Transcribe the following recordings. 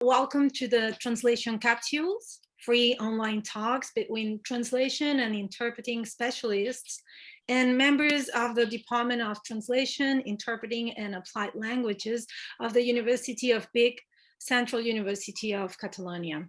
welcome to the Translation Capsules, free online talks between translation and interpreting specialists and members of the Department of Translation, Interpreting and Applied Languages of the University of Vic, Central University of Catalonia.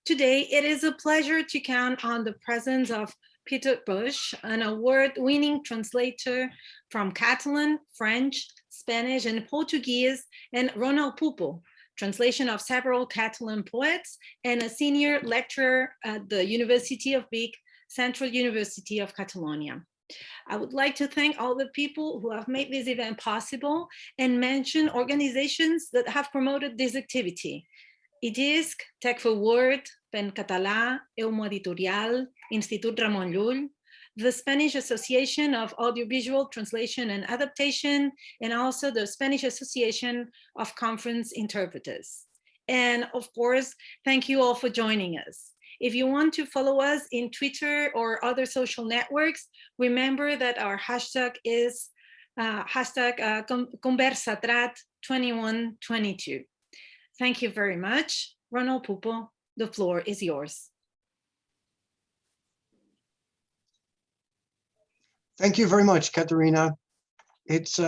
Today, it is a pleasure to count on the presence of Peter Bush, an award-winning translator from Catalan, French, Spanish, and Portuguese, and Ronald Puppo, translation of several Catalan poets, and a senior lecturer at the University of Vic, Central University of Catalonia. I would like to thank all the people who have made this event possible and mention organizations that have promoted this activity. IDISC, Tech for Word, Pen Català, Eumo Editorial, Institut Ramon Llull, the Spanish Association of Audiovisual Translation and Adaptation, and also the Spanish Association of Conference Interpreters. And of course, thank you all for joining us. If you want to follow us in Twitter or other social networks, remember that our hashtag is Conversatrat2122. Thank you very much. Ronald Puppo, the floor is yours. Thank you very much, Katerina. It's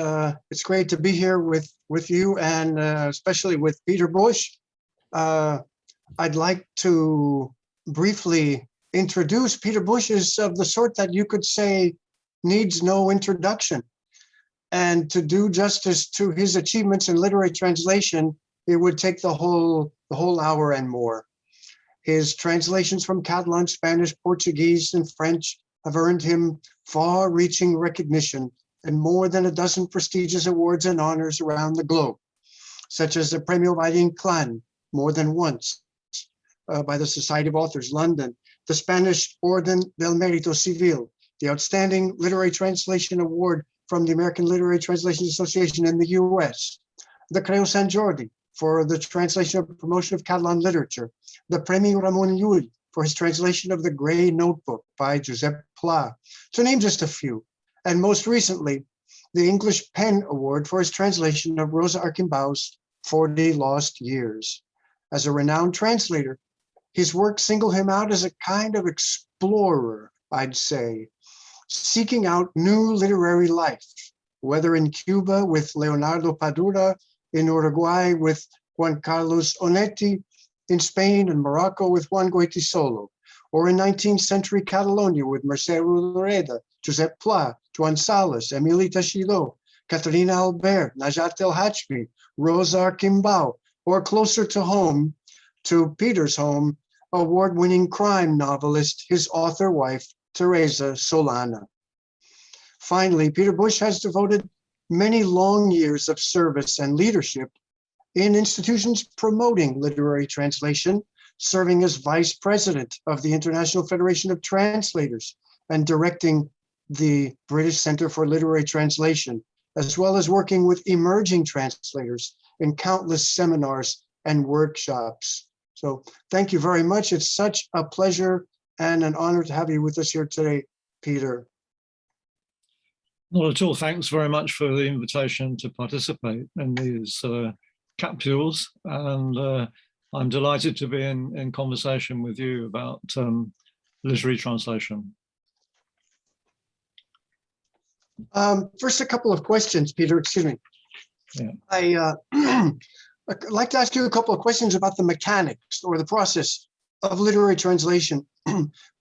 great to be here with you and especially with Peter Bush. I'd like to briefly introduce Peter Bush. Is of the sort that you could say needs no introduction. And to do justice to his achievements in literary translation, it would take the whole hour and more. His translations from Catalan, Spanish, Portuguese, and French have earned him far-reaching recognition and more than a dozen prestigious awards and honors around the globe, such as the Premio Valle Inclán, more than once, by the Society of Authors, London, the Spanish Orden del Mérito Civil, the Outstanding Literary Translation Award from the American Literary Translation Association in the US, the Creu Sant Jordi for the translation and promotion of Catalan literature, the Premio Ramon Llull for his translation of The Grey Notebook by Josep Pla, to name just a few. And most recently, the English Pen Award for his translation of Rosa Arquimbau's 40 Lost Years. As a renowned translator, his work singled him out as a kind of explorer, I'd say, seeking out new literary life, whether in Cuba with Leonardo Padura, in Uruguay with Juan Carlos Onetti, in Spain and Morocco with Juan Goytisolo, or in 19th century Catalonia with Mercè Rodoreda, Josep Pla, Joan Sales, Emili Teixidó, Caterina Albert, Najat El Hachmi, Rosa Arquimbau, or closer to home, to Peter's home, award-winning crime novelist, his author wife, Teresa Solana. Finally, Peter Bush has devoted many long years of service and leadership in institutions promoting literary translation, serving as vice president of the International Federation of Translators and directing the British Center for Literary Translation, as well as working with emerging translators in countless seminars and workshops. So thank you very much. It's such a pleasure and an honor to have you with us here today, Peter. Not at all. Thanks very much for the invitation to participate in these capsules, and I'm delighted to be in conversation with you about literary translation. First, a couple of questions, Peter, excuse me. Yeah. I'd like to ask you a couple of questions about the mechanics or the process of literary translation.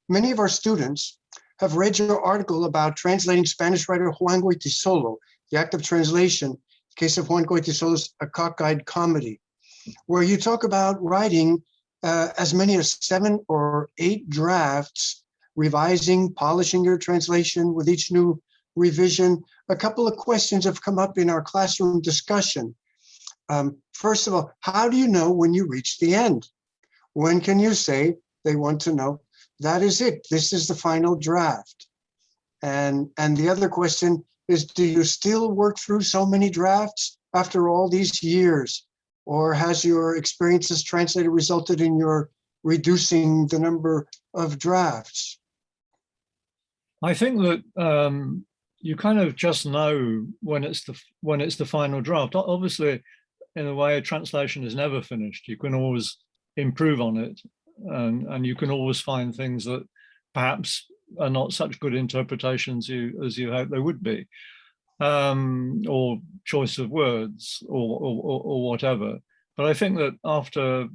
Many of our students have read your article about translating Spanish writer Juan Goytisolo, the act of translation, the case of Juan Goytisolo's A Cockeyed Comedy, where you talk about writing as many as 7 or 8 drafts, revising, polishing your translation with each new revision. A couple of questions have come up in our classroom discussion. First of all, how do you know when you reach the end? When can you say, they want to know, that is it, this is the final draft? And the other question is, do you still work through so many drafts after all these years? Or has your experience as translator resulted in your reducing the number of drafts? I think that you kind of just know when it's the final draft. Obviously, in a way, a translation is never finished. You can always improve on it, and you can always find things that perhaps are not such good interpretations as you hope they would be, or choice of words, or whatever. But I think that after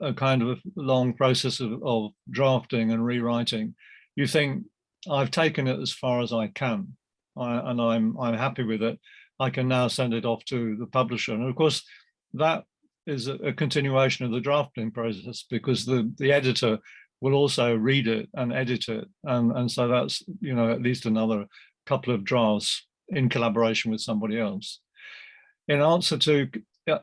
a kind of long process of drafting and rewriting, you think, I've taken it as far as I can, and I'm happy with it. I can now send it off to the publisher. And of course, that is a continuation of the drafting process, because the editor will also read it and edit it. And so that's, at least another couple of drafts in collaboration with somebody else. In answer to,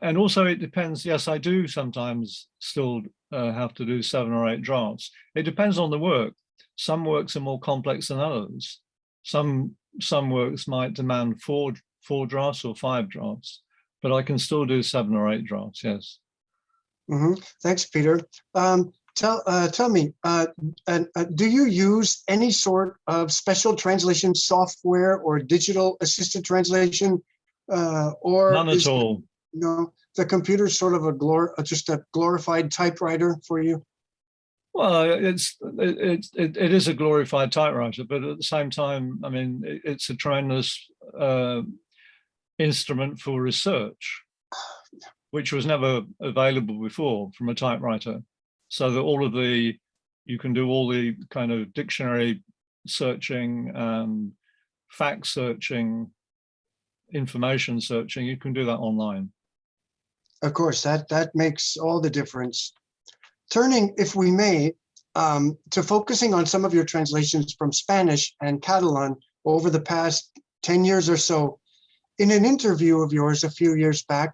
and also it depends, yes, I do sometimes still have to do 7 or 8 drafts. It depends on the work. Some works are more complex than others. Some works might demand four drafts or 5 drafts, but I can still do 7 or 8 drafts, yes. Thanks, Peter. Tell me, do you use any sort of special translation software or digital assisted translation, or none at all? The computer sort of just a glorified typewriter for you? Well, it is a glorified typewriter, but at the same time, I mean, it's a tremendous instrument for research, which was never available before from a typewriter. So that you can do all the kind of dictionary searching and fact searching, information searching, you can do that online. Of course, that makes all the difference. Turning, if we may, to focusing on some of your translations from Spanish and Catalan over the past 10 years or so. In an interview of yours a few years back,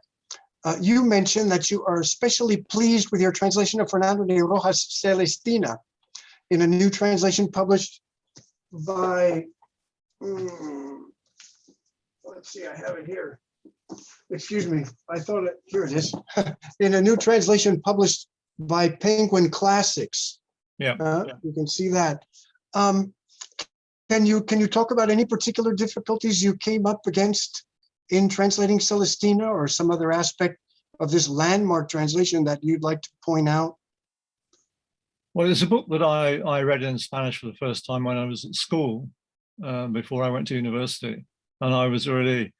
you mentioned that you are especially pleased with your translation of Fernando de Rojas' Celestina in a new translation published by, let's see, I have it here. Excuse me, here it is. In a new translation published by Penguin Classics. Yeah. You can see that. Can you talk about any particular difficulties you came up against in translating Celestina, or some other aspect of this landmark translation that you'd like to point out? Well, it's a book that I read in Spanish for the first time when I was at school, before I went to university, and I was really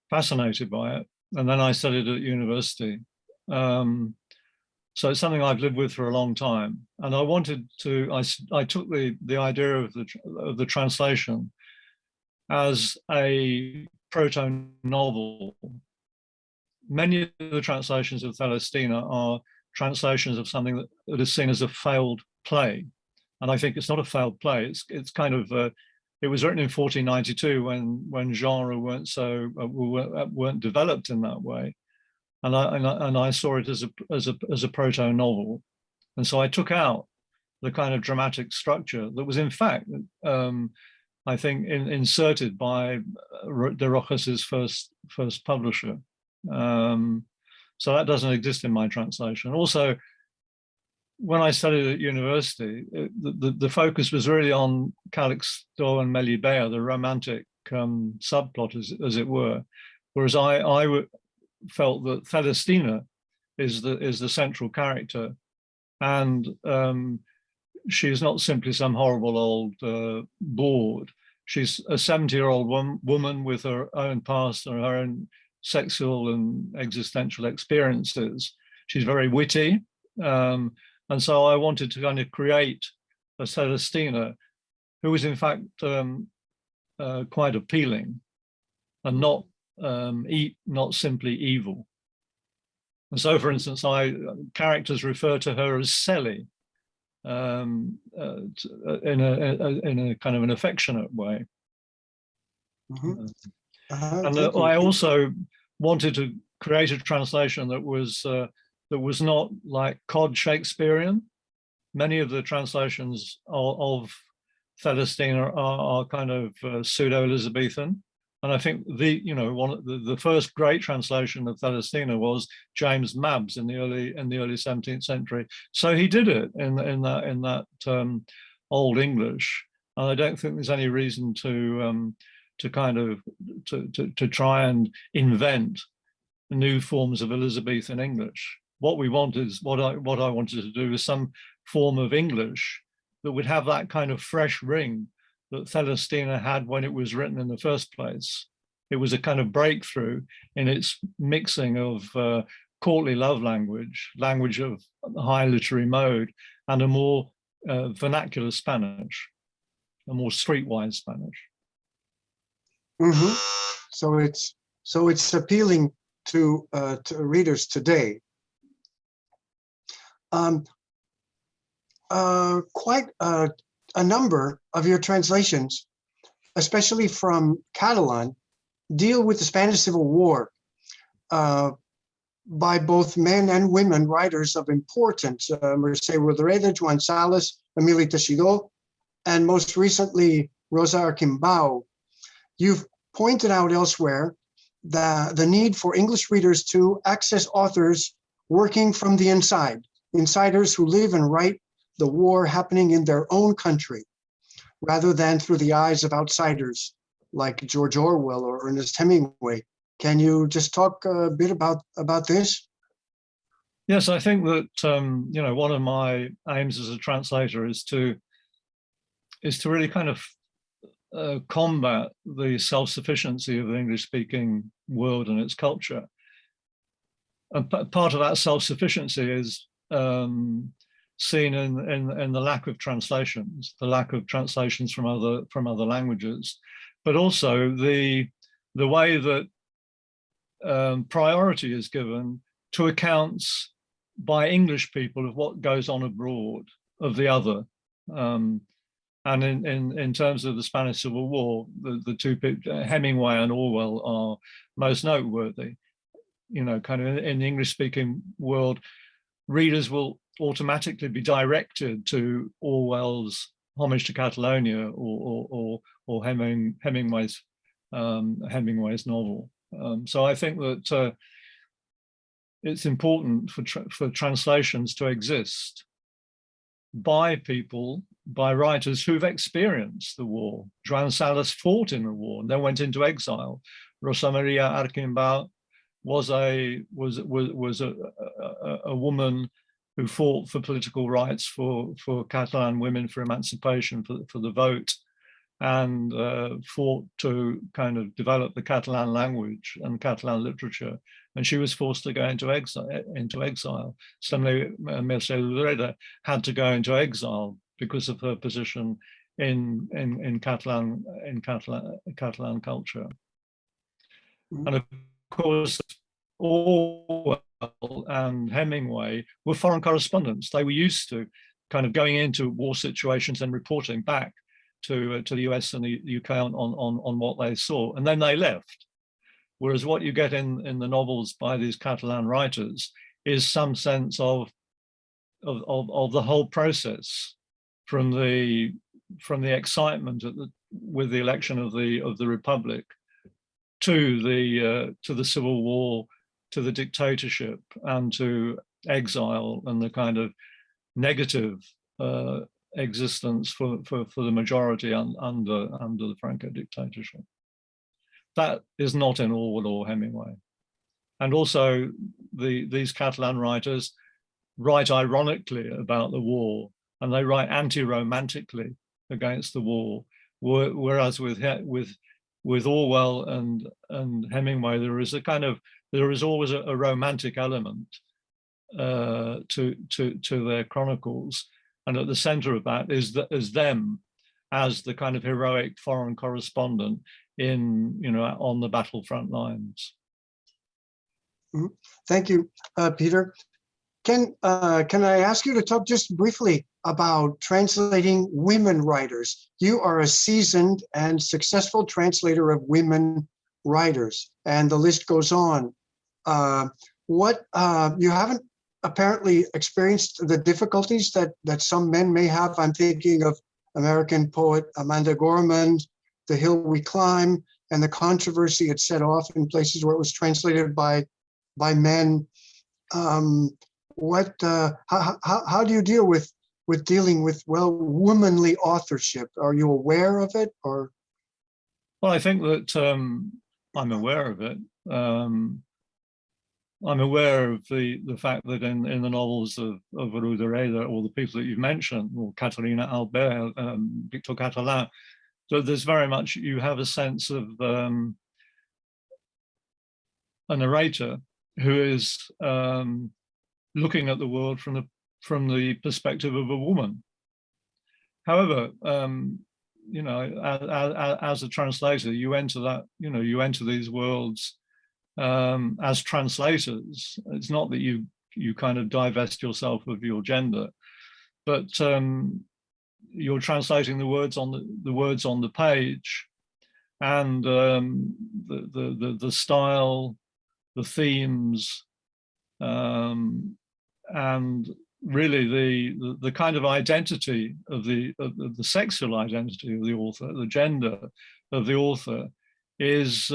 fascinated by it. And then I studied at university. So it's something I've lived with for a long time. And I wanted to, I took the idea of the translation as a proto-novel. Many of the translations of Celestina are translations of something that is seen as a failed play. And I think it's not a failed play. It's kind of, it was written in 1492 when genre weren't developed in that way. And I saw it as a proto-novel. And so I took out the kind of dramatic structure that was in fact, I think, inserted by de Rojas's first publisher. So that doesn't exist in my translation. Also, when I studied at university, the focus was really on Calixto and Melibea, the romantic subplot, as it were, whereas I felt that Celestina is the central character, and she is not simply some horrible old bawd. She's a 70-year-old woman with her own past and her own sexual and existential experiences. She's very witty, and so I wanted to kind of create a Celestina who is in fact quite appealing and not simply evil. And so, for instance, characters refer to her as Sally in a kind of an affectionate way. Mm-hmm. And I also wanted to create a translation that was not like cod Shakespearean. Many of the translations of Celestina are kind of pseudo-Elizabethan. And I think the first great translation of Celestina was James Mabb's in the early 17th century. So he did it in that Old English, and I don't think there's any reason to try and invent new forms of Elizabethan English. What we want is what I wanted to do is some form of English that would have that kind of fresh ring that Celestina had when it was written in the first place. It was a kind of breakthrough in its mixing of courtly love language, language of high literary mode, and a more vernacular Spanish, a more streetwise Spanish. Mhm. So it's appealing to readers today. Quite a number of your translations, especially from Catalan, deal with the Spanish Civil War by both men and women writers of importance. Mercè Rodoreda, Joan Sales, Emili Teixidor, and most recently, Rosa Arquimbao. You've pointed out elsewhere the need for English readers to access authors working from the inside, insiders who live and write the war happening in their own country, rather than through the eyes of outsiders like George Orwell or Ernest Hemingway. Can you just talk a bit about this? Yes, I think that one of my aims as a translator is to really kind of combat the self-sufficiency of the English-speaking world and its culture. And part of that self-sufficiency is seen in the lack of translations, from other languages, but also the way that priority is given to accounts by English people of what goes on abroad, of the other. And in terms of the Spanish Civil War, the two people, Hemingway and Orwell, are most noteworthy. Kind of in the English-speaking world, readers will automatically be directed to Orwell's Homage to Catalonia or Hemingway's novel. So I think that it's important for translations to exist by people, by writers who've experienced the war. Joan Sales fought in the war and then went into exile. Rosa Maria Arquimbao was a woman who fought for political rights for Catalan women, for emancipation, for the vote, and fought to kind of develop the Catalan language and Catalan literature. And she was forced to go into exile. Similarly, Mercè Rodoreda had to go into exile because of her position in Catalan culture. And of course, Orwell and Hemingway were foreign correspondents. They were used to kind of going into war situations and reporting back to the US and the UK on what they saw, and then they left. Whereas what you get in the novels by these Catalan writers is some sense of the whole process, from the excitement with the election of the Republic to the Civil War, to the dictatorship, and to exile and the kind of negative existence for the majority under the Franco dictatorship. That is not in Orwell or Hemingway. And also these Catalan writers write ironically about the war, and they write anti-romantically against the war, whereas with Orwell and Hemingway, there is always a romantic element to their chronicles, and at the center of that is them as the kind of heroic foreign correspondent on the battlefront lines. Thank you, Peter. Can I ask you to talk just briefly about translating women writers? You are a seasoned and successful translator of women writers, and the list goes on. You haven't apparently experienced the difficulties that some men may have. I'm thinking of American poet Amanda Gorman, The Hill We Climb, and the controversy it set off in places where it was translated by men. How do you deal with dealing with womanly authorship? Are you aware of it, or? Well, I think that I'm aware of it. I'm aware of the fact that in the novels of Rodoreda, or the people that you've mentioned, or Caterina Albert, Victor Catalan, so there's very much, you have a sense of a narrator who is looking at the world from the perspective of a woman. However, you know, as a translator, you enter that, you know, you enter these worlds as translators. It's not that you kind of divest yourself of your gender, but you're translating the words on the page, and the style, the themes, and really the kind of identity of the sexual identity of the author, the gender of the author, is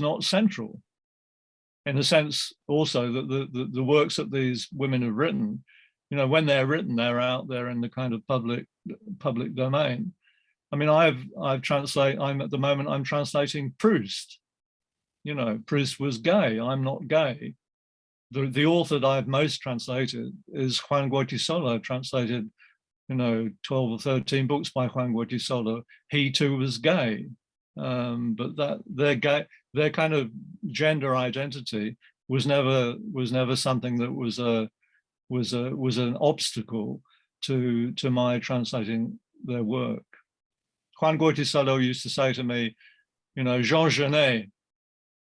not central, in the sense also that the works that these women have written, you know, when they're written, they're out there in the kind of public domain. I mean, I'm at the moment, I'm translating Proust. You know, Proust was gay. I'm not gay. The author that I've most translated is Juan Goytisolo. I've translated, you know, 12 or 13 books by Juan Goytisolo. He too was gay, but that their kind of gender identity was never something that was an obstacle to my translating their work. Juan Goytisolo used to say to me, you know, Jean Genet,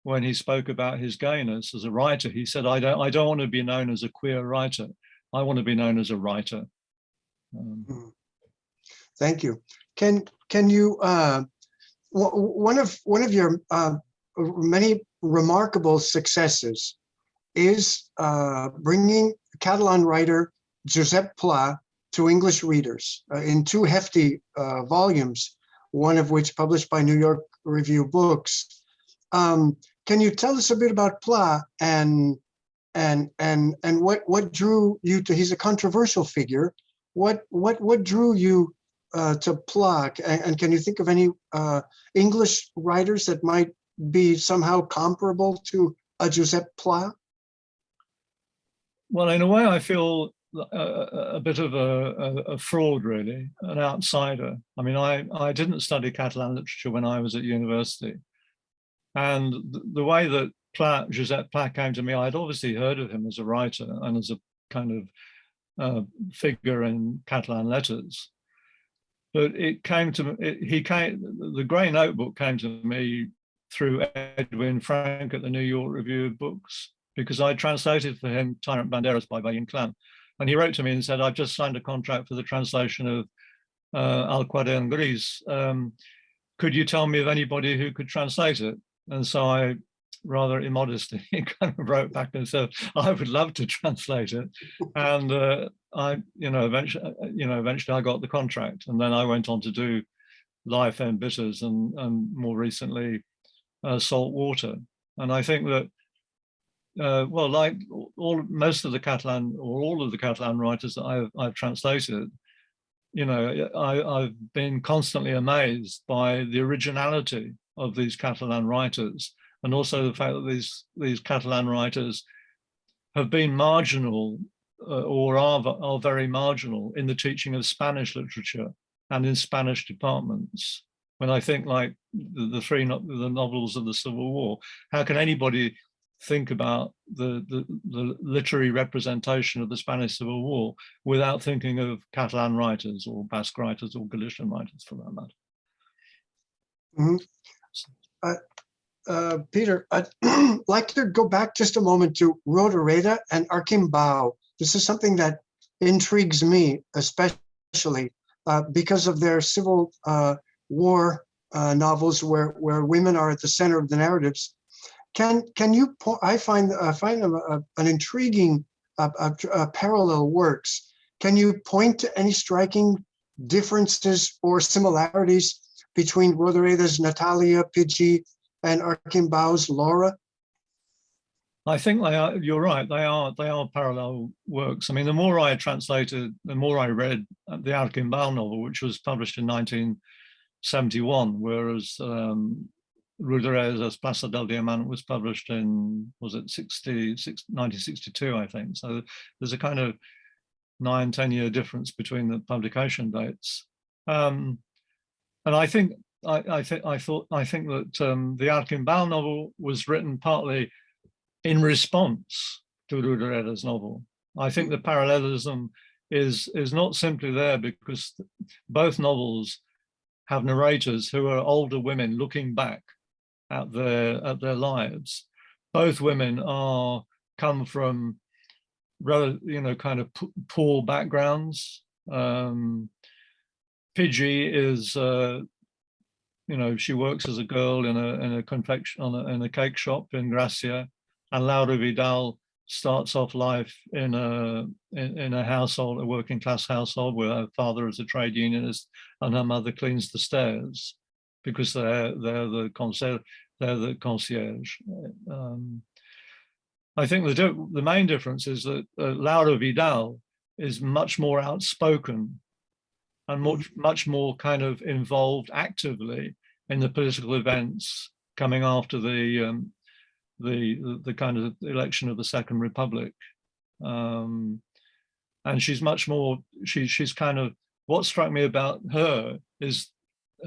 when he spoke about his gayness as a writer, he said, I don't want to be known as a queer writer. I want to be known as a writer. Thank you. Can you, one of your many remarkable successes is bringing Catalan writer Josep Pla to English readers in 2 hefty volumes, one of which published by New York Review Books. Can you tell us a bit about Pla and what drew you to? He's a controversial figure. What drew you to Pla? And can you think of any English writers that might be somehow comparable to a Josep Pla? Well, in a way, I feel a bit of a fraud, really, an outsider. I mean, I didn't study Catalan literature when I was at university. And the way that Josep Pla came to me, I'd obviously heard of him as a writer and as a kind of figure in Catalan letters. But it came to me, the Grey Notebook came to me through Edwin Frank at the New York Review of Books, because I translated for him Tyrant Banderas by Valle Inclán. And he wrote to me and said, I've just signed a contract for the translation of Al Cuadern Gris. Could you tell me of anybody who could translate it? And so I, rather immodestly, kind of wrote back and said, I would love to translate it. And eventually I got the contract. And then I went on to do Life and Bitters and more recently Salt Water. And I think that, well, like most of the Catalan, or all of the Catalan writers that I've translated, you know, I've been constantly amazed by the originality of these Catalan writers, and also the fact that these Catalan writers have been marginal or are very marginal in the teaching of Spanish literature and in Spanish departments. When I think like the novels of the Civil War, how can anybody think about the literary representation of the Spanish Civil War without thinking of Catalan writers or Basque writers or Galician writers, for that matter? Mm-hmm. Peter, I'd like to go back just a moment to Rodoreda and Arquimbao. This is something that intrigues me, especially because of their Civil War novels where women are at the center of the narratives. Can you? I find them an intriguing parallel works. Can you point to any striking differences or similarities between Rodoreda's Natalia Pidgey and Arquimbao's Laura? I think they are. You're right. They are parallel works. I mean, the more I translated, the more I read the Arquimbao novel, which was published in 1971, whereas Rudereda's Plaza del Diamante was published in, was it 1962, I think. So there's a kind of 9-10 year difference between the publication dates. And I think that the Arquimbao novel was written partly in response to Rudereda's novel. I think the parallelism is not simply there because both novels have narrators who are older women looking back at their lives. Both women come from rather, kind of poor backgrounds. Pidgey is, she works as a girl in a cake shop in Gracia, and Laura Vidal starts off life in a household, a working class household, where her father is a trade unionist and her mother cleans the stairs because they're the concierge. I think the main difference is that Laura Vidal is much more outspoken and much more kind of involved actively in the political events coming after the kind of election of the Second Republic, and she's much more. She's kind of, what struck me about her is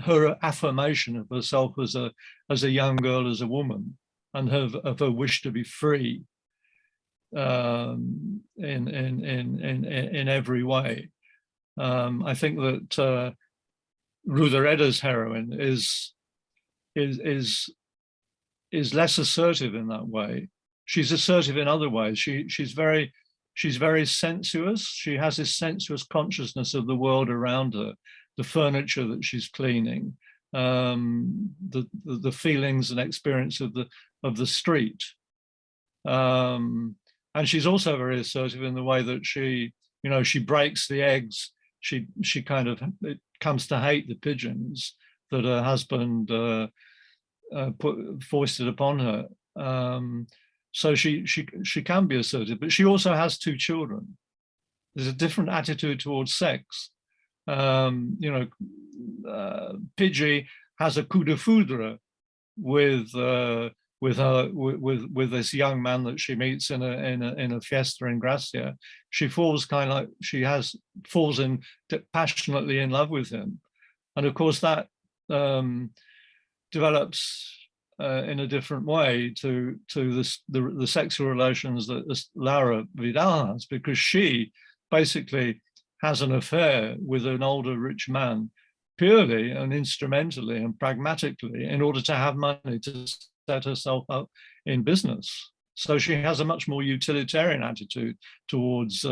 her affirmation of herself as a young girl, as a woman, and of her wish to be free in every way. I think that Rudereda's heroine is less assertive in that way. She's assertive in other ways. She's very sensuous. She has this sensuous consciousness of the world around her, the furniture that she's cleaning, the feelings and experience of the street. And she's also very assertive in the way that she breaks the eggs. She kind of comes to hate the pigeons that her husband foisted upon her. So she can be assertive, but she also has 2 children. There's a different attitude towards sex. Pidgey has a coup de foudre with this young man that she meets in a fiesta in Gracia. She falls passionately in love with him, and of course that develops in a different way to the sexual relations that Laura Vidal has, because she basically has an affair with an older rich man purely and instrumentally and pragmatically in order to have money to set herself up in business. So she has a much more utilitarian attitude towards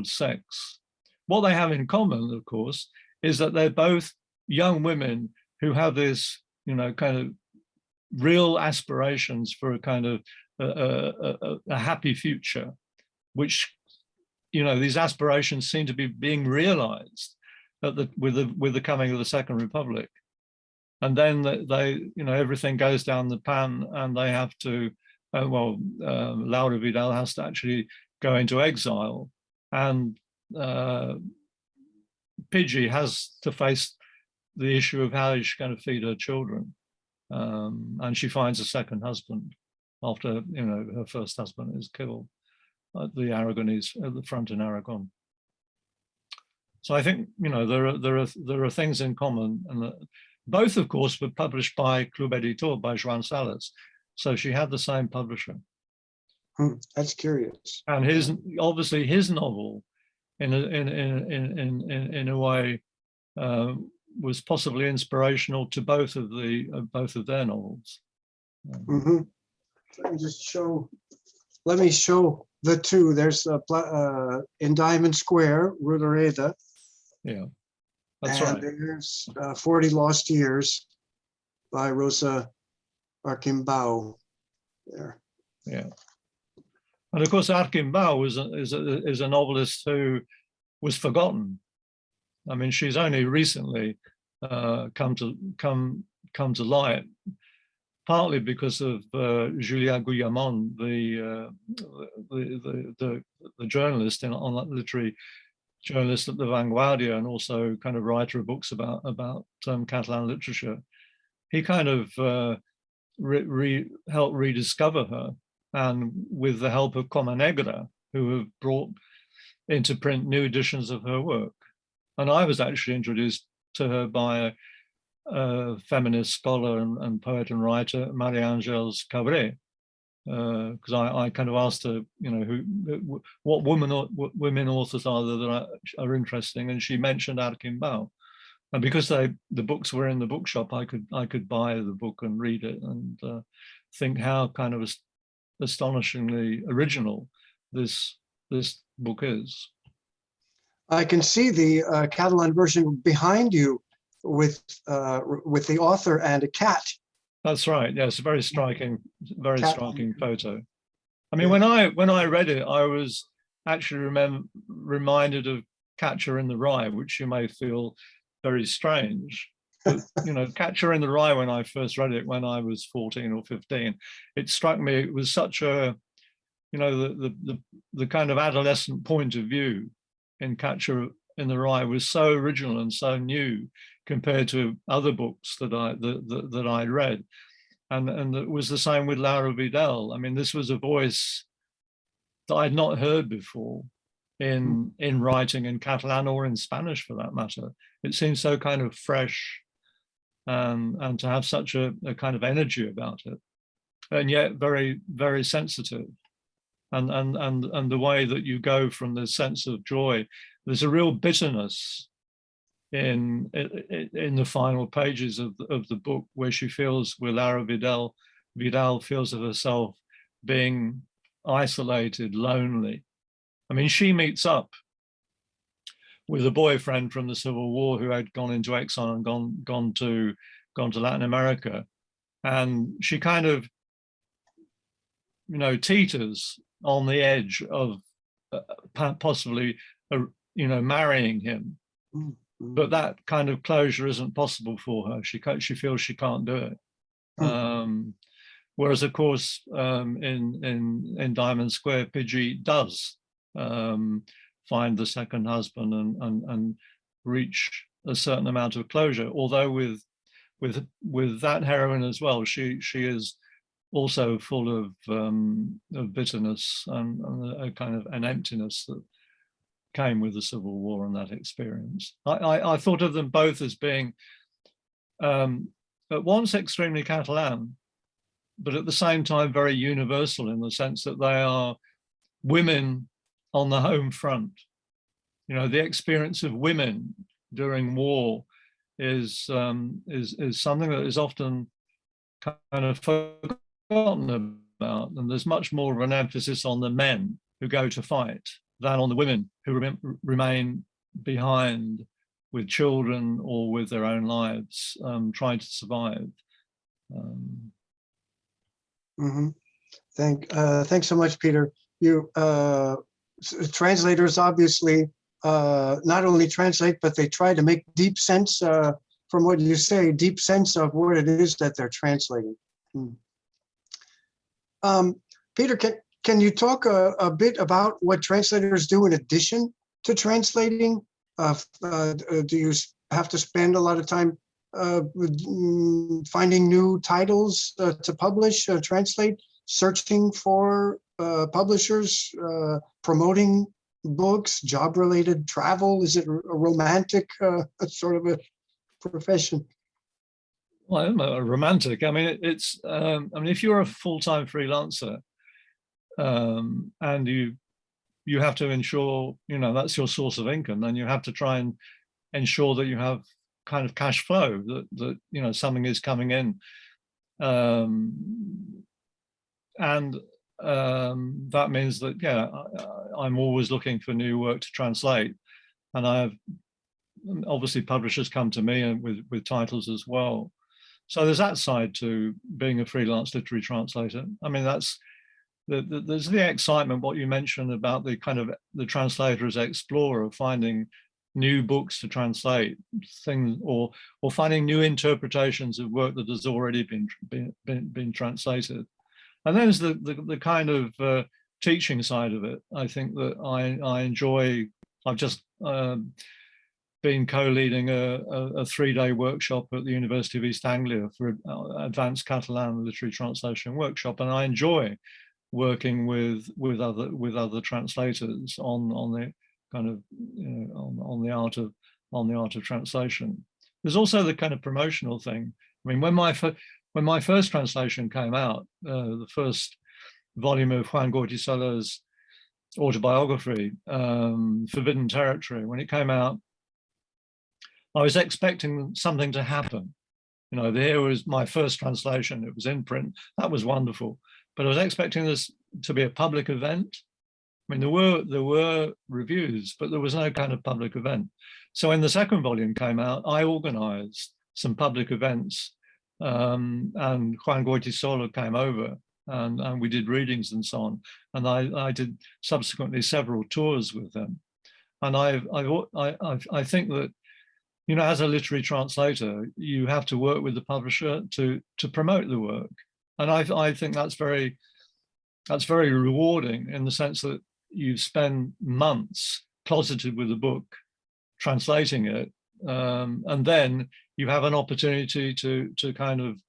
sex. What they have in common, of course, is that they're both young women who have this, kind of real aspirations for a kind of a happy future, which, these aspirations seem to be being realized with the coming of the Second Republic. And then they, everything goes down the pan, and they have to, Laura Vidal has to actually go into exile, and Pidgey has to face the issue of how she's going to feed her children, and she finds a second husband after her first husband is killed at the Aragonese at the front in Aragon. So I think there are things in common, and both, of course, were published by Club Editor, by Joan Salas. So she had the same publisher. That's curious. And his novel, in a way, was possibly inspirational to both of their novels. Let me show the 2. There's in Diamond Square, Rudereda. Yeah, that's right. There's 40 Lost Years by Rosa Arquimbao there. Yeah. And of course, Arquimbao is a novelist who was forgotten. I mean, she's only recently come to light, partly because of Julia Guillamon, the journalist literary journalist at the Vanguardia, and also kind of writer of books about Catalan literature. he kind of helped rediscover her, and with the help of Coma Negra, who have brought into print new editions of her work. And I was actually introduced to her by a feminist scholar and poet and writer, Marie-Angèle Cabré, because I kind of asked her, you know, what women authors are there that are interesting, and she mentioned Arquimbao. And because the books were in the bookshop, I could buy the book and read it and think how kind of astonishingly original this book is. I can see the Catalan version behind you with the author and a cat. That's right. Yes, a very striking photo. I mean, Yeah. when I read it, I was actually reminded of Catcher in the Rye, which you may feel very strange. But you know, Catcher in the Rye, when I first read it when I was 14 or 15, it struck me it was such a, you know, the kind of adolescent point of view in Catcher in the Rye was so original and so new compared to other books that I'd read, and it was the same with Laura Vidal. I mean, this was a voice that I'd not heard before in writing in Catalan or in Spanish for that matter. It seemed so kind of fresh, and to have such a kind of energy about it, and yet very, very sensitive. And the way that you go from the sense of joy, there's a real bitterness in the final pages of the book, where she feels, where Laura Vidal feels of herself being isolated, lonely. I mean, she meets up with a boyfriend from the Civil War who had gone into exile and gone to Latin America, and she kind of, you know, teeters on the edge of possibly, you know, marrying him. But that kind of closure isn't possible for her. She feels she can't do it. Whereas, of course, in Diamond Square, Pidgey does find the second husband and reach a certain amount of closure. Although with that heroine as well, she is also full of bitterness and a kind of an emptiness that came with the Civil War and that experience. I thought of them both as being at once extremely Catalan, but at the same time very universal, in the sense that they are women on the home front. You know, the experience of women during war is something that is often kind of forgotten about, and there's much more of an emphasis on the men who go to fight than on the women who remain behind with children or with their own lives, trying to survive. Thanks so much, Peter. You translators obviously not only translate, but they try to make deep sense from what you say, deep sense of what it is that they're translating. Peter, can you talk a bit about what translators do in addition to translating? Do you have to spend a lot of time finding new titles to publish, translate, searching for publishers, promoting books, job-related travel? Is it a romantic sort of a profession? Well, I'm a romantic. I mean, it's. I mean, if you're a full-time freelancer, and you have to ensure, you know, that's your source of income, then you have to try and ensure that you have kind of cash flow, that you know, something is coming in, and that means that, yeah, I'm always looking for new work to translate, and I have, obviously, publishers come to me and with titles as well. So there's that side to being a freelance literary translator. I mean, that's there's the excitement, what you mentioned about the kind of the translator as explorer, finding new books to translate, things, or finding new interpretations of work that has already been translated. And then there's the kind of teaching side of it. I think that I enjoy. I've just been co-leading a 3-day workshop at the University of East Anglia for advanced Catalan literary translation workshop, and I enjoy working with other translators on the kind of, you know, on the art of translation. There's also the kind of promotional thing. I mean, when my first translation came out, the first volume of Juan Goytisola's autobiography, Forbidden Territory, when it came out, I was expecting something to happen. You know, here was my first translation. It was in print. That was wonderful. But I was expecting this to be a public event. I mean, there were reviews, but there was no kind of public event. So when the second volume came out, I organized some public events, and Juan Goytisola came over, and we did readings and so on. And I did subsequently several tours with them. And I think that, you know, as a literary translator, you have to work with the publisher to promote the work. And I think that's very rewarding, in the sense that you spend months closeted with the book, translating it, and then you have an opportunity to kind of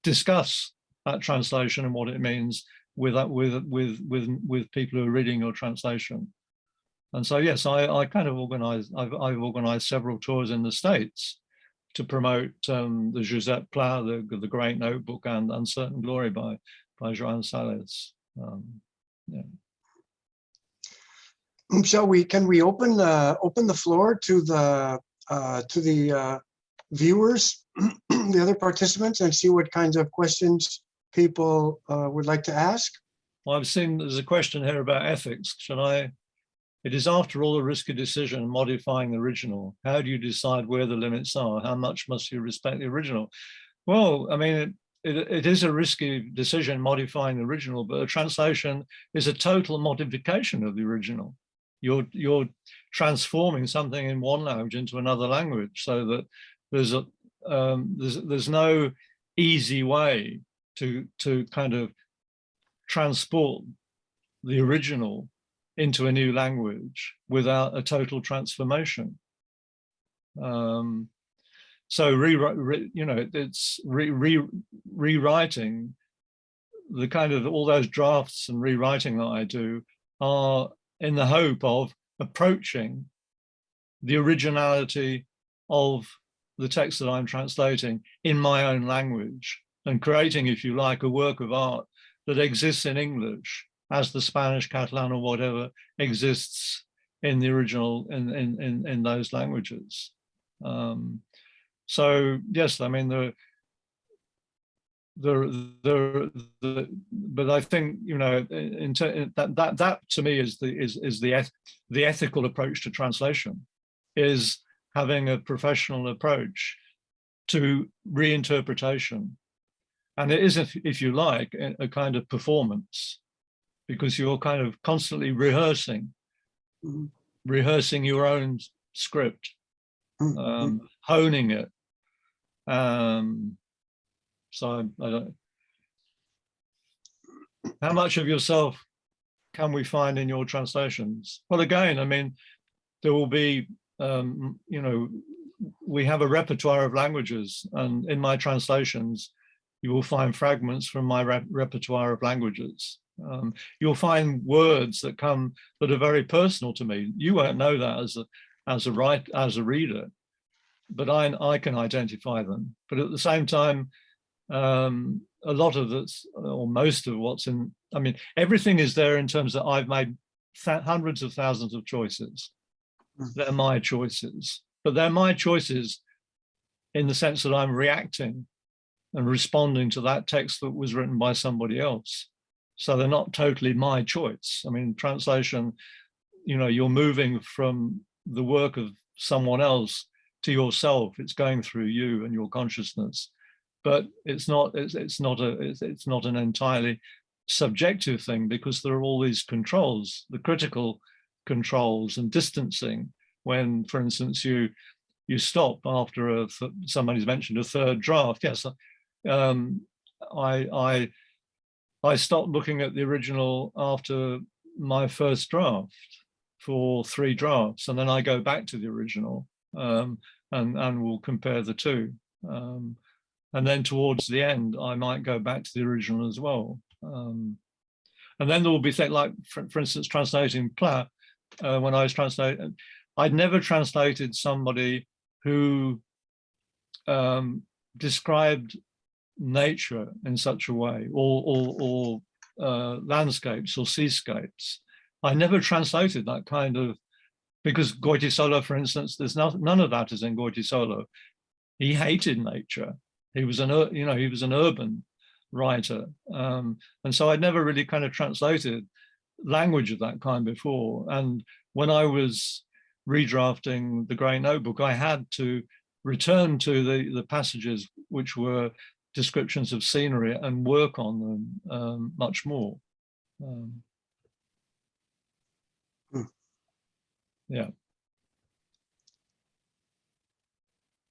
discuss that translation and what it means with people who are reading your translation. And so, yes, I've organized several tours in the States to promote the Josep Pla, the Great Notebook, and Uncertain Glory by Joan Salles. Yeah. Can we open the floor to the viewers, the other participants, and see what kinds of questions people would like to ask? Well, I've seen there's a question here about ethics. It is, after all, a risky decision modifying the original. How do you decide where the limits are? How much must you respect the original? Well, I mean, it is a risky decision modifying the original, but a translation is a total modification of the original. You're transforming something in one language into another language, so that there's no easy way to kind of transport the original into a new language without a total transformation. So it's rewriting. The kind of all those drafts and rewriting that I do are in the hope of approaching the originality of the text that I'm translating in my own language, and creating, if you like, a work of art that exists in English as the Spanish, Catalan, or whatever exists in the original in those languages. So yes, I mean but I think, you know, that to me is the ethical approach to translation, is having a professional approach to reinterpretation, and it is, if you like, a kind of performance, because you're kind of constantly rehearsing your own script, honing it. So I don't. How much of yourself can we find in your translations? Well, again, I mean, there will be, you know, we have a repertoire of languages, and in my translations, you will find fragments from my repertoire of languages. You'll find words that are very personal to me. You won't know that as a reader, but I can identify them. But at the same time, a lot of this, or most of what's in, I mean, everything is there in terms that I've made hundreds of thousands of choices. They're my choices, but they're my choices in the sense that I'm reacting and responding to that text that was written by somebody else. So they're not totally my choice. I mean, translation, you know, you're moving from the work of someone else to yourself. It's going through you and your consciousness, but it's not an entirely subjective thing, because there are all these controls, the critical controls and distancing. When, for instance, you stop after somebody's mentioned a third draft. Yes, I stopped looking at the original after my first draft for 3 drafts, and then I go back to the original and we'll compare the two. And then towards the end, I might go back to the original as well. And then there will be things like, for instance, translating Pla. When I was translating, I'd never translated somebody who described nature in such a way, or landscapes or seascapes. I never translated that kind of, because Goitisolo, for instance, there's none of that is in Goitisolo. He hated nature. He was an urban writer, and so I'd never really kind of translated language of that kind before. And when I was redrafting the Grey Notebook, I had to return to the passages which were descriptions of scenery and work on them much more. Yeah.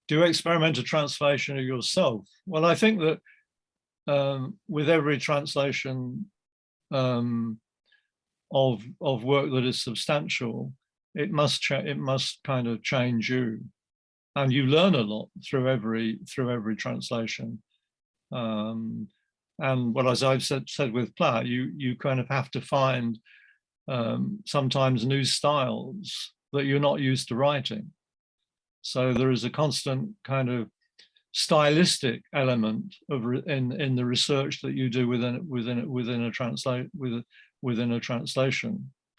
Do experiment a translation of yourself? Well, I think that with every translation of work that is substantial, it must kind of change you, and you learn a lot through every translation. And well, as I've said with Pla, you kind of have to find sometimes new styles that you're not used to writing. So there is a constant kind of stylistic element in the research that you do within a translation.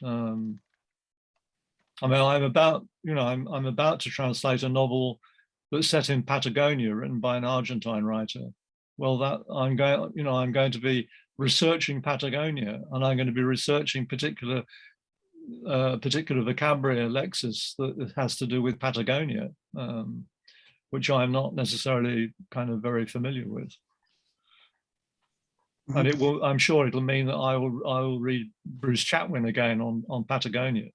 I mean, I'm about to translate a novel that's set in Patagonia, written by an Argentine writer. Well, that I'm going to be researching Patagonia, and I'm going to be researching particular vocabulary, lexis that has to do with Patagonia, which I'm not necessarily kind of very familiar with. And it will, I'm sure it'll mean that I will read Bruce Chatwin again on Patagonia,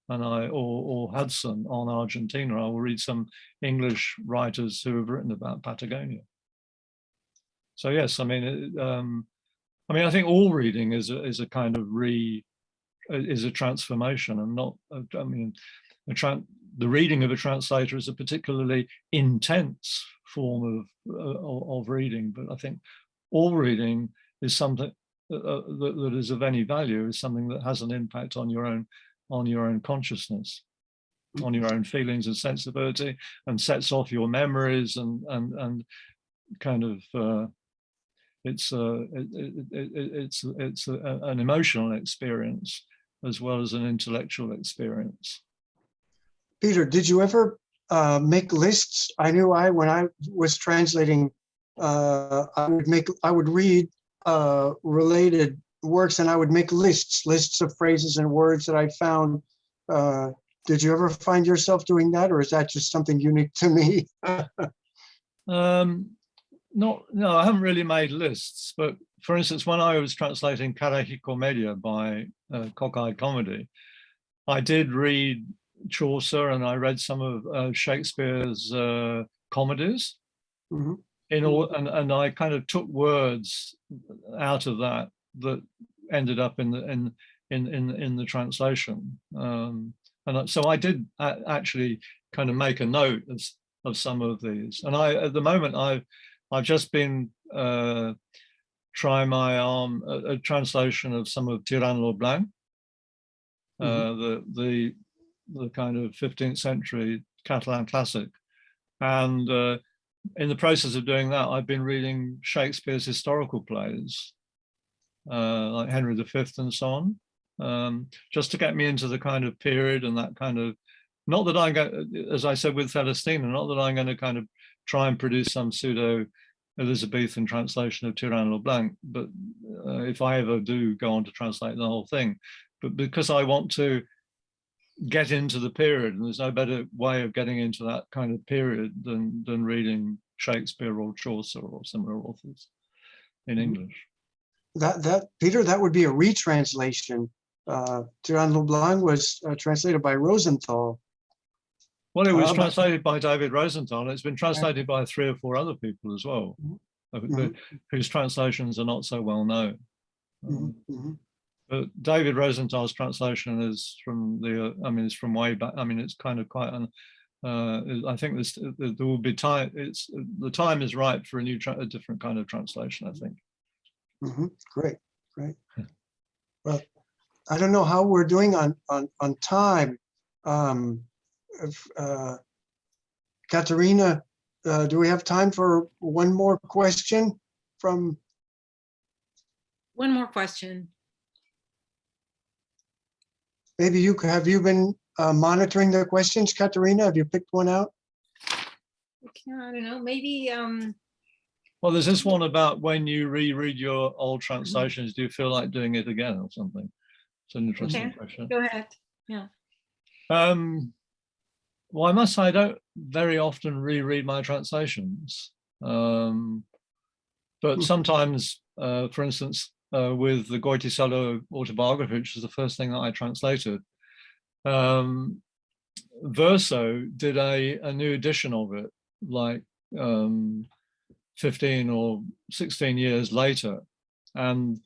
and or Hudson on Argentina. I will read some English writers who have written about Patagonia. So yes, I mean, I think all reading is a kind of is a transformation, and not. I mean, the reading of a translator is a particularly intense form of reading, but I think all reading is something that is of any value, is something that has an impact on your own consciousness, on your own feelings and sensibility, and sets off your memories and kind of it's an emotional experience as well as an intellectual experience. Peter, did you ever make lists? I knew when I was translating, I would read related works, and I would make lists of phrases and words that I found. Did you ever find yourself doing that, or is that just something unique to me? No, I haven't really made lists, but for instance, when I was translating Cara y Comedia by Cockeyed Comedy, I did read Chaucer, and I read some of Shakespeare's comedies. Mm-hmm. And I kind of took words out of that ended up in the translation, and so I did actually kind of make a note of some of these. And at the moment I've just been trying my arm at a translation of some of Tirant lo Blanc, the kind of 15th century Catalan classic, and in the process of doing that, I've been reading Shakespeare's historical plays, like Henry V and so on, just to get me into the kind of period and that kind of, not that I'm going, as I said with Celestina, not that I'm going to kind of try and produce some pseudo Elizabethan translation of Tirant lo Blanc, but if I ever do go on to translate the whole thing, but because I want to get into the period, and there's no better way of getting into that kind of period than reading Shakespeare or Chaucer or similar authors in English. That Peter, that would be a retranslation. Tirant lo Blanc was translated by Rosenthal. Well, it was translated by David Rosenthal. It's been translated by 3 or 4 other people as well, whose translations are not so well known. But David Rosenthal's translation is from it's from way back. I mean, it's kind of quite I think there will be time. The time is right for a different kind of translation, I think. Great, great. Well, I don't know how we're doing on time. If, Katerina, do we have time for one more question from? One more question. Maybe have you been monitoring the questions, Katerina? Have you picked one out? Okay, I don't know, maybe, Well, there's this one about when you reread your old translations, do you feel like doing it again or something? It's an interesting question. go ahead. Yeah. Well, I must say I don't very often reread my translations, but sometimes, for instance, with the Goitisolo autobiography, which was the first thing that I translated, Verso did a new edition of it, like 15 or 16 years later, and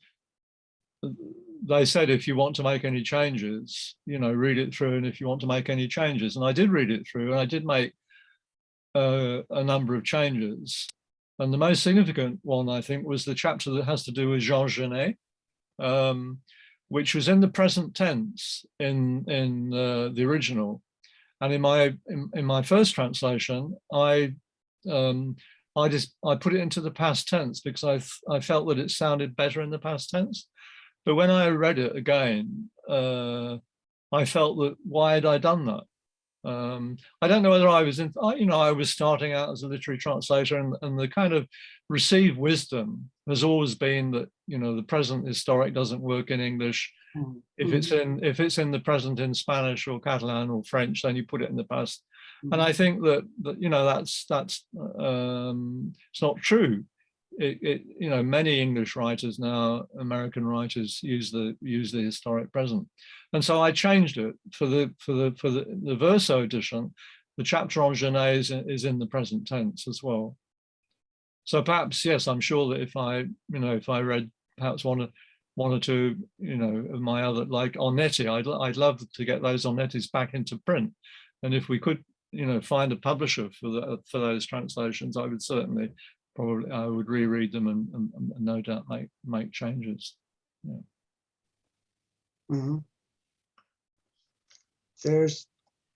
they said, if you want to make any changes, read it through, and if you want to make any changes, and I did read it through, and I did make a number of changes, and the most significant one, I think, was the chapter that has to do with Jean Genet, which was in the present tense in the original, and in my first translation, I put it into the past tense because I felt that it sounded better in the past tense. But when I read it again, I felt that why had I done that? I don't know whether I was I was starting out as a literary translator, and the kind of received wisdom has always been that the present historic doesn't work in English. If it's in the present in Spanish or Catalan or French, then you put it in the past. And I think that that's it's not true. Many English writers now, American writers, use the historic present, and so I changed it for the Verso edition. The chapter on Genet is in the present tense as well. So perhaps, yes, I'm sure that if I read perhaps one or two of my other, like Onetti, I'd love to get those Onettis back into print, and if we could find a publisher for those translations, I would certainly. Probably I would reread them and no doubt make changes. Yeah.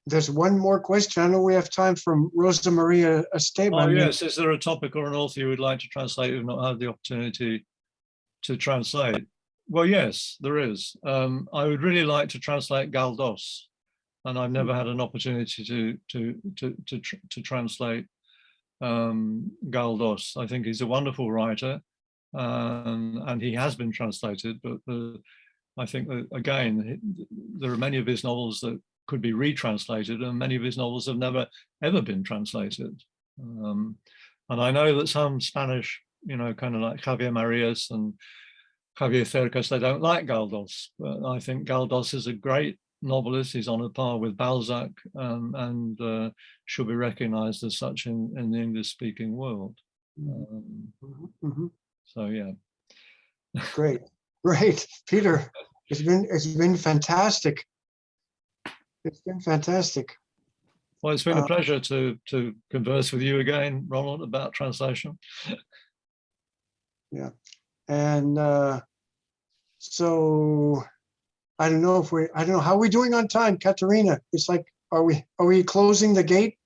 There's one more question. I know we have time from Rosa Maria Esteban. Oh yes, is there a topic or an author you would like to translate who've not had the opportunity to translate? Well, yes, there is. I would really like to translate Galdós, and I've never had an opportunity to translate Galdós. I think he's a wonderful writer, and he has been translated, but I think that, again, there are many of his novels that could be retranslated, and many of his novels have never ever been translated. And I know that some Spanish, kind of like Javier Marias and Javier Cercas, they don't like Galdós, but I think Galdós is a great novelist. He's on a par with Balzac, and should be recognized as such in the English-speaking world. So yeah. Great, Peter. It's been fantastic. It's been fantastic. Well, it's been a pleasure to converse with you again, Ronald, about translation. Yeah, and so. I don't know how we're doing on time, Katerina. It's like, are we closing the gate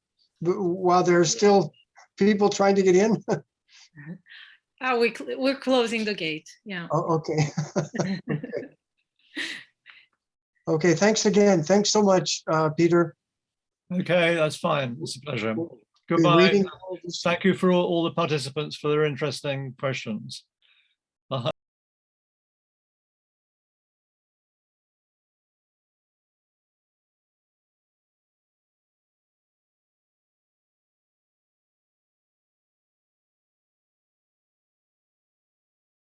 while there's still people trying to get in? We're closing the gate. Yeah. Oh, okay. Okay. Thanks again. Thanks so much, Peter. Okay, that's fine. It's a pleasure. Goodbye. Thank you for all the participants for their interesting questions.